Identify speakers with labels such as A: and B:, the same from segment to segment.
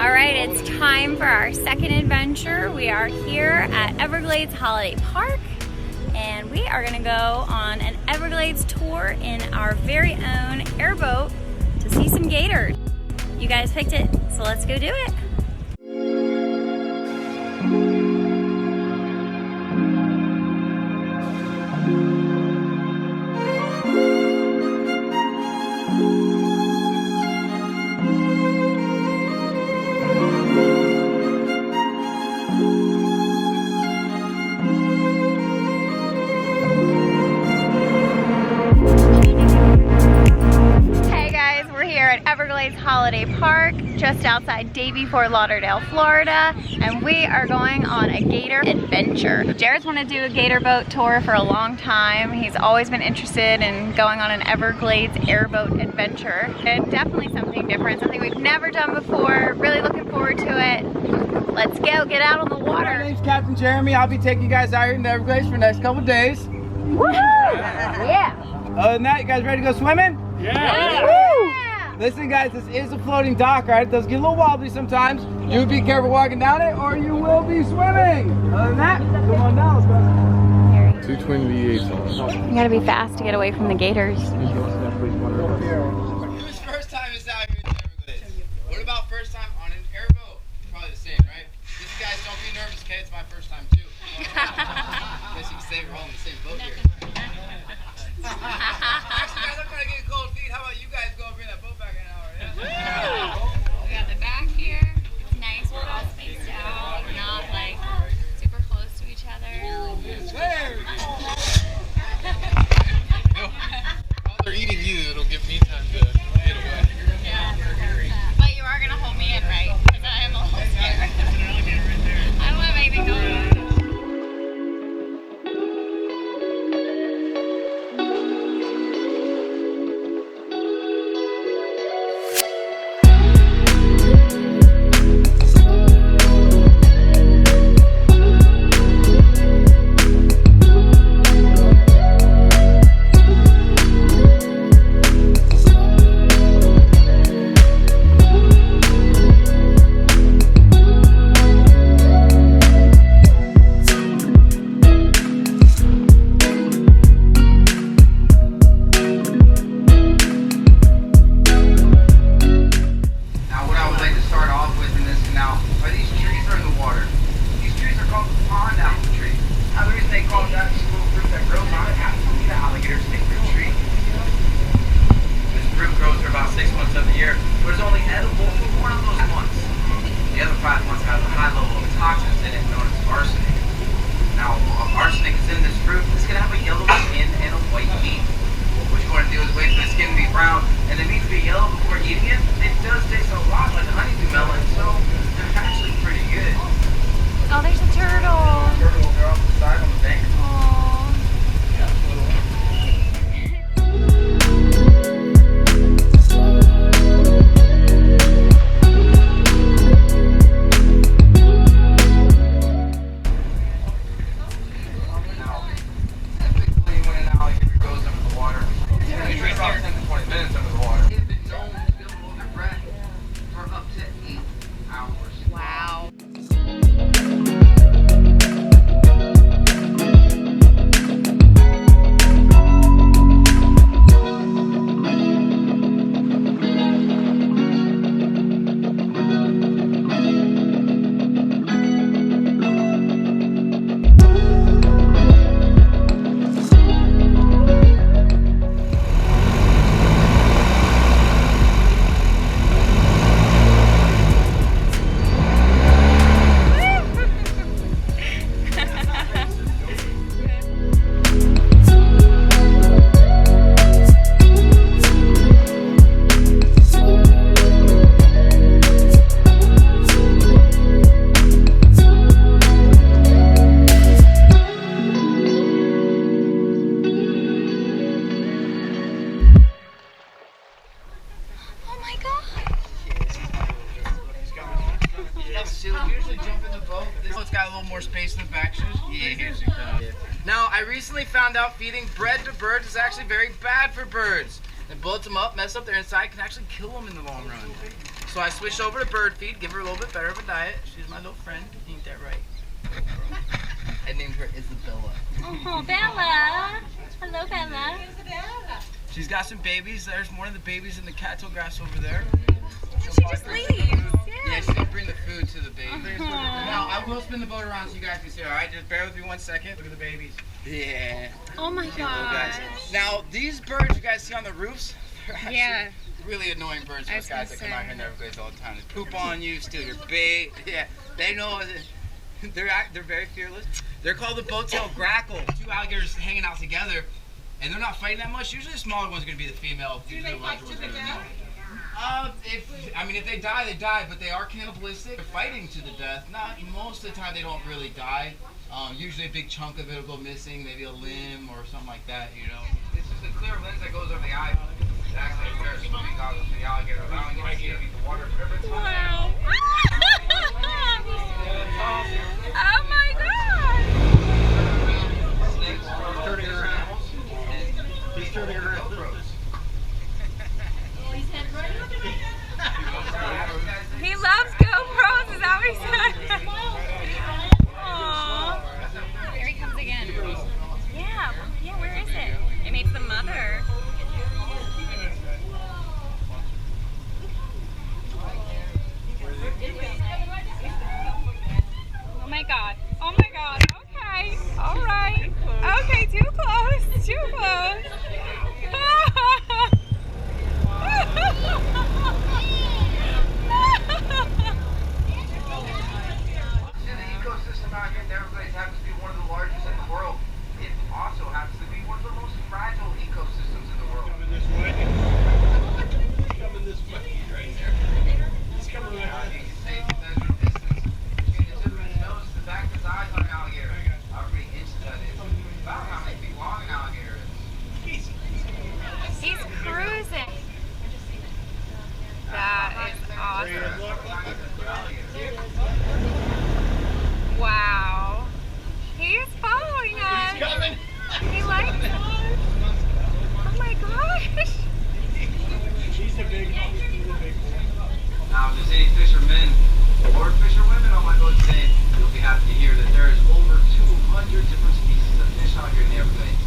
A: All right, it's time for our second adventure. We are here at Everglades Holiday Park, and we are gonna go on an Everglades tour in our very own airboat to see some gators. You guys picked it, so let's go do it. Everglades Holiday Park, just outside Davie, Fort Lauderdale, Florida, and we are going on a gator adventure. Jared's wanted to do a gator boat tour for a long time. He's always been interested in going on an Everglades airboat adventure. And definitely something different, something we've never done before. Really looking forward to it. Let's go, get out on the water.
B: My name's Captain Jeremy. I'll be taking you guys out here in the Everglades for the next couple days.
A: Woohoo! Yeah!
B: Other than that, you guys ready to go swimming?
A: Yeah!
B: Woo! Listen guys, this is a floating dock, right? It does get a little wobbly sometimes. You be careful walking down it or you will be swimming. Other than that, come on down, let's go.
C: 2 twin V8s on.
A: You gotta be fast to get away from the gators.
B: Whose first time is out here in the Everglades? What about first time on an airboat? Probably the same, right? Just guys, don't be nervous, okay? It's my first time too. I guess you can say we're all in the same boat here. Actually guys, I'm trying to get cold feet. How about you guys go bring that boat back in an hour, yeah?
A: We got the back here. It's nice, we're all spaced out. We're not like super close to each other.
C: While they're eating you, it'll give me time to get away.
A: Yeah. But you are gonna hold me in, right? Because I am a little scared. I don't have anything going on.
B: It's got a little more space in the back shoes. Yeah, here's your cup. Now, I recently found out feeding bread to birds is actually very bad for birds. It bloats them up, mess up their inside, can actually kill them in the long run. So I switched over to bird feed, give her a little bit better of a diet. She's my little friend. Ain't that right? I named her Isabella.
A: Oh, Bella. Hello, Bella.
B: She's got some babies. There's one of the babies in the cattail grass over there.
A: She just leaves.
B: Yeah, she's gonna bring the food to the babies. Now, I will spin the boat around so you guys can see, alright? Just bear with me 1 second. Look at the babies. Yeah.
A: Oh my
B: Cute little guys.
A: gosh.
B: Now, these birds you guys see on the roofs, they're actually
A: Yeah.
B: really annoying birds.
A: I
B: Those
A: was
B: guys
A: gonna
B: that come out here in
A: say.
B: the Everglades all the time. They poop on you, steal your bait. Yeah, they know that they're very fearless. They're called the boat-tailed grackle. Two alligators hanging out together, and they're not fighting that much. Usually the smaller one's going to be the female.
D: Do they fight to the death?
B: If they die, they die, but they are cannibalistic. They're fighting to the death. Not most of the time they don't really die. Usually a big chunk of it will go missing, maybe a limb or something like that, you know. It's just a clear lens that goes over the eye. It acts like a pair of swimming goggles for the alligator, allowing it to see the water every time.
A: Wow. Oh my god.
B: Snakes, turning around. He's turning around.
A: He loves GoPros, is that what he said? Aww. Here he comes again. Yeah, where is it? It makes the mother. Oh my god. Oh my god. Okay. Alright. Okay, too close. Too close.
B: The ecosystem out here in the Everglades happens to be one of the largest in the world. It also happens to be one of the most fragile ecosystems in the world.
C: Coming this way. Coming this way right there. He's coming around.
B: You can say the measured distance between the tip of his nose to the back of his eyes on an alligator. How many inches that is? About how many feet long an alligator is.
A: He's cruising. That is awesome. Wow. He is following us.
C: He's coming.
A: He likes us. Oh my gosh.
C: He's a big one.
B: Now, if there's any fishermen or fisherwomen on my boat today, you'll be happy to hear that there is over 200 different species of fish out here in the Everglades.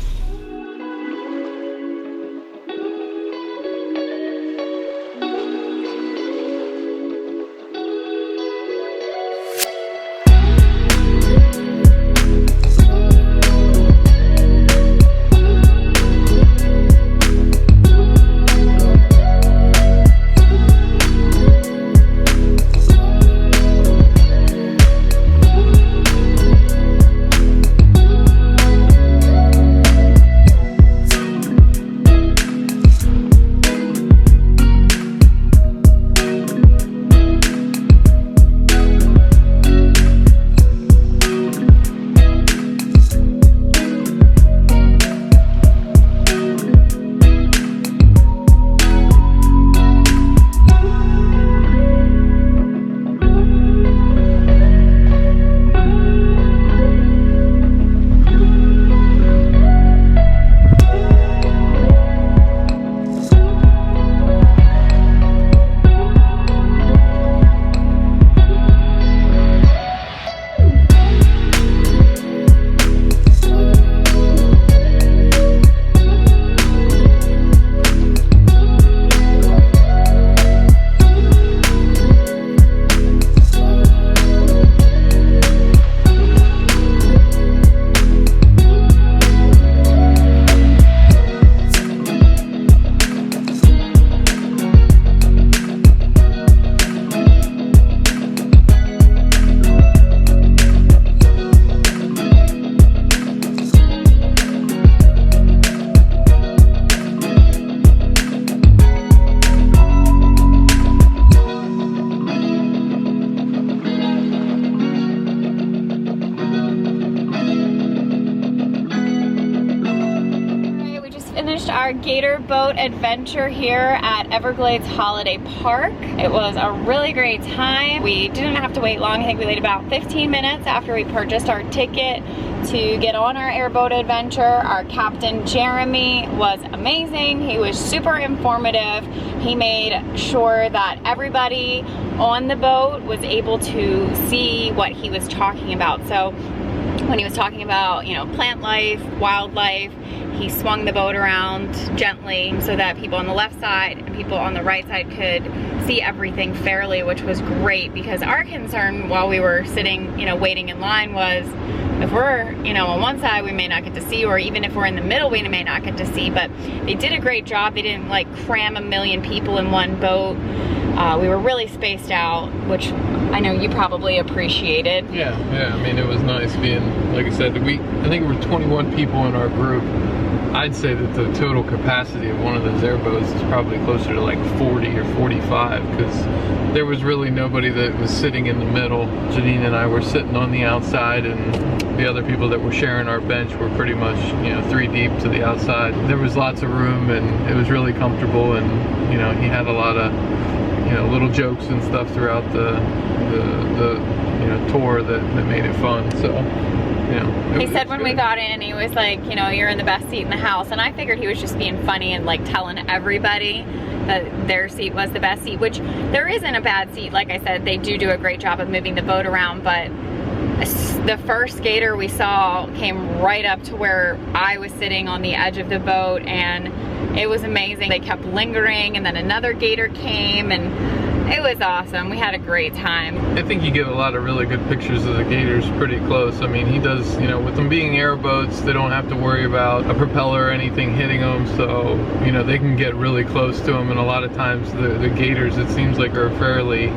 A: Gator boat adventure here at Everglades Holiday Park. It was a really great time. We didn't have to wait long. I think we waited about 15 minutes after we purchased our ticket to get on our airboat adventure. Our captain, Jeremy, was amazing. He was super informative. He made sure that everybody on the boat was able to see what he was talking about. So when he was talking about, you know, plant life, wildlife, he swung the boat around gently so that people on the left side and people on the right side could see everything fairly, which was great, because our concern while we were sitting, you know, waiting in line was if we're, you know, on one side we may not get to see, or even if we're in the middle we may not get to see. But they did a great job. They didn't like cram a million people in one boat. We were really spaced out, which I know you probably appreciated.
D: Yeah, I mean, it was nice being, like I said, I think we were 21 people in our group. I'd say that the total capacity of one of those airboats is probably closer to like 40 or 45, because there was really nobody that was sitting in the middle. Janine and I were sitting on the outside, and the other people that were sharing our bench were pretty much, you know, 3 deep to the outside. There was lots of room, and it was really comfortable, and, you know, he had a lot of, you know, little jokes and stuff throughout the you know, tour that made it fun. So, you know,
A: he said when we got in, he was like, you know, you're in the best seat in the house, and I figured he was just being funny and like telling everybody that their seat was the best seat, which there isn't a bad seat. Like I said, they do a great job of moving the boat around, but the first Gator we saw came right up to where I was sitting on the edge of the boat, and it was amazing. They kept lingering, and then another Gator came, and it was awesome. We had a great time.
D: I think you get a lot of really good pictures of the Gators pretty close. I mean, he does, you know, with them being airboats, they don't have to worry about a propeller or anything hitting them, so, you know, they can get really close to them, and a lot of times the Gators, it seems like, are fairly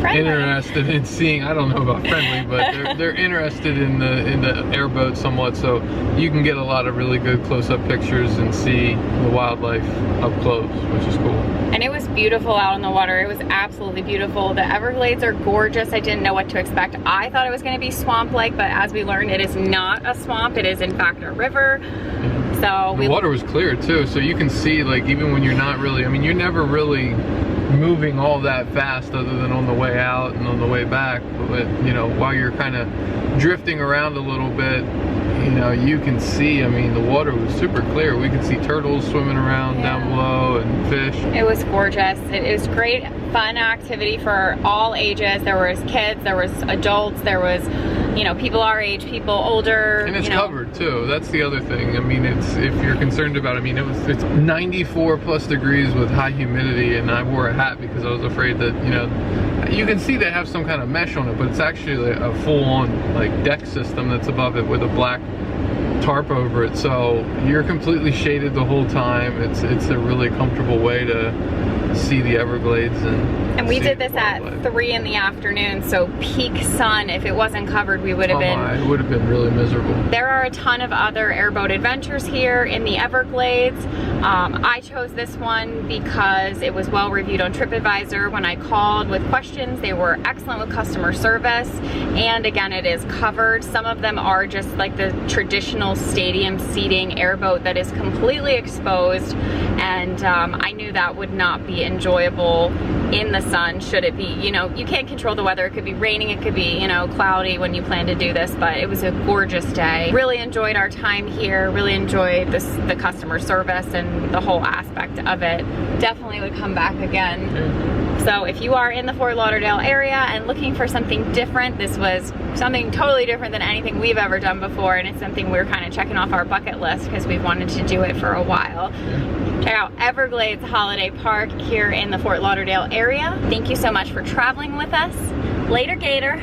D: interested in seeing, I don't know about friendly, but they're interested in the airboat somewhat, so you can get a lot of really good close-up pictures and see the wildlife up close, which is cool.
A: And it was beautiful out on the water. It was absolutely beautiful. The Everglades are gorgeous. I didn't know what to expect. I thought it was going to be swamp-like, but as we learned, it is not a swamp. It is in fact a river. So
D: the water was clear too, so you can see, like, even when you're not really, I mean, you're never really moving all that fast other than on the way out and on the way back, but, you know, while you're kind of drifting around a little bit, you know, you can see, I mean, the water was super clear. We could see turtles swimming around down below and fish.
A: It was gorgeous. It was great, fun activity for all ages. There was kids, there was adults, there was, you know, people our age, people older.
D: And it's covered too. That's the other thing. I mean, it's, if you're concerned about it, I mean, it's 94 plus degrees with high humidity, and I wore a hat because I was afraid that, you know, you can see they have some kind of mesh on it, but it's actually a full-on like deck system that's above it with a black tarp over it, so you're completely shaded the whole time. It's a really comfortable way to see the Everglades. And
A: we did this at 3 in the afternoon, so peak sun. If it wasn't covered, we would have
D: it would have been really miserable.
A: There are a ton of other airboat adventures here in the Everglades. I chose this one because it was well reviewed on TripAdvisor. When I called with questions, they were excellent with customer service, and again, it is covered. Some of them are just like the traditional stadium seating airboat that is completely exposed, and I knew that would not be enjoyable in the sun. Should it be, you know, you can't control the weather. It could be raining, it could be, you know, cloudy when you plan to do this, but it was a gorgeous day. Really enjoyed our time here, really enjoyed the customer service and the whole aspect of it. Definitely would come back again. So if you are in the Fort Lauderdale area and looking for something different, this was something totally different than anything we've ever done before, and it's something we're kind of checking off our bucket list because we've wanted to do it for a while. Check out Everglades Holiday Park here in the Fort Lauderdale area. Thank you so much for traveling with us. Later, Gator.